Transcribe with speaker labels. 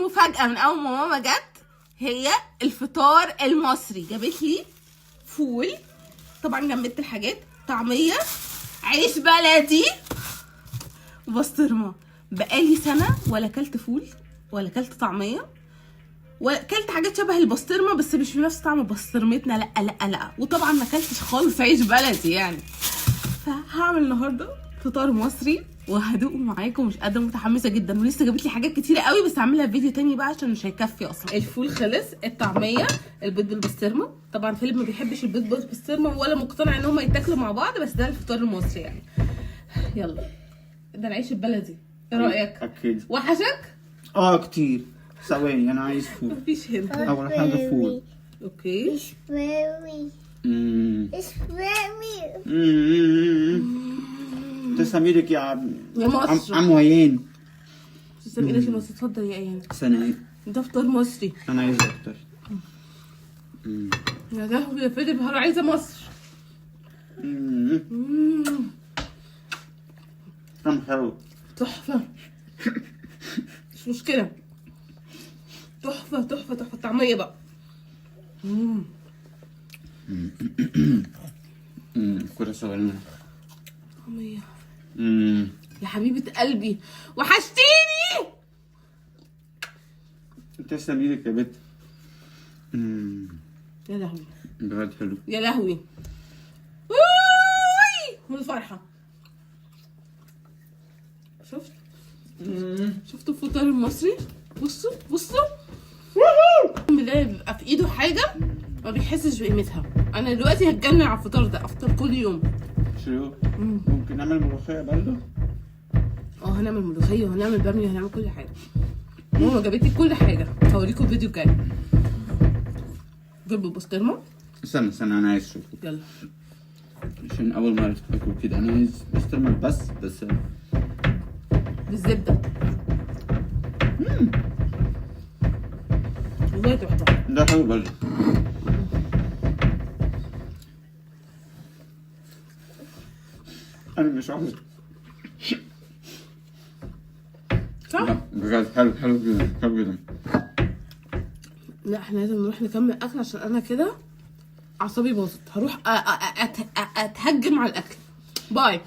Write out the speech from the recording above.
Speaker 1: مفاجأة من أول ما ماما جت، هي الفطار المصري. جابت لي فول، طبعا جمدت الحاجات، طعمية، عيش بلدي، بسطرمة. بقالي سنة ولا كلت فول ولا كلت طعمية ولا كلت حاجات شبه البسطرمة، بس مش بنفس طعم بسطرمتنا، لا لا لا. وطبعا ما كلتش خالص عيش بلدي يعني. فهعمل النهارده فطار مصري وهدوقه معاكم. مش قادره، متحمسه جدا، ولسه جابت لي حاجات كتيره قوي، بس هعملها في فيديو تاني بقى عشان مش هيكفي اصلا. الفول خلص، الطعميه، البيض بالبسطرمه. طبعا فيليب ما بيحبش البيض بالبسطرمه ولا مقتنع ان هم يتاكلوا مع بعض، بس ده الفطار المصري يعني. يلا، ده العيش البلدي، ايه رايك؟
Speaker 2: اكيد.
Speaker 1: وحشك؟
Speaker 2: كتير. ثواني انا عايز فول.
Speaker 1: مفيش هنا.
Speaker 2: اول حاجه فول.
Speaker 1: اوكي.
Speaker 2: تسلم ايدك يا عم.
Speaker 1: يا مصر.
Speaker 2: عم هيين.
Speaker 1: تسلم ايدك يا مصر. اتفضل يا ايان.
Speaker 2: سنة ايه؟
Speaker 1: ده فطار مصري.
Speaker 2: انا عايز اكتر.
Speaker 1: يا لهوي يا فيليب، انا عايزه مصر.
Speaker 2: طعم حلو.
Speaker 1: تحفه. مش مشكله. تحفه تحفه تحفه. الطعميه بقى.
Speaker 2: كرة صغيرة.
Speaker 1: طعميه. يا حبيبه قلبي، وحشتيني.
Speaker 2: تسلم ايدك يا بت.
Speaker 1: يا لهوي
Speaker 2: بجد حلو.
Speaker 1: يا لهوي من الفرحه. شفتوا الفطار المصري؟ بصوا بصوا، بالله بيبقى في ايده حاجه ما بيحسش بقيمتها. انا دلوقتي هتجنن على الفطار ده، افطر كل يوم.
Speaker 2: شو؟ ممكن نعمل ملوخية برضه؟
Speaker 1: هنعمل ملوخيه وهنعمل باميه وهنعمل كل حاجه. ماما جابت لي كل حاجه، هوريكم الفيديو الجاي. جيب البسطرمه.
Speaker 2: استنى انا عايز اشوف.
Speaker 1: يلا.
Speaker 2: عشان اول مرة اكل كده انا عايز بسترمل بس
Speaker 1: بالزبده. والله تحفه.
Speaker 2: ده حلو برضه. انا مش عاوز.
Speaker 1: صح؟
Speaker 2: لا بجد حلو جدا.
Speaker 1: لا احنا لازم نروح نكمل اكل عشان انا كده اعصابي باظت. هروح اتهجم على الاكل. باي.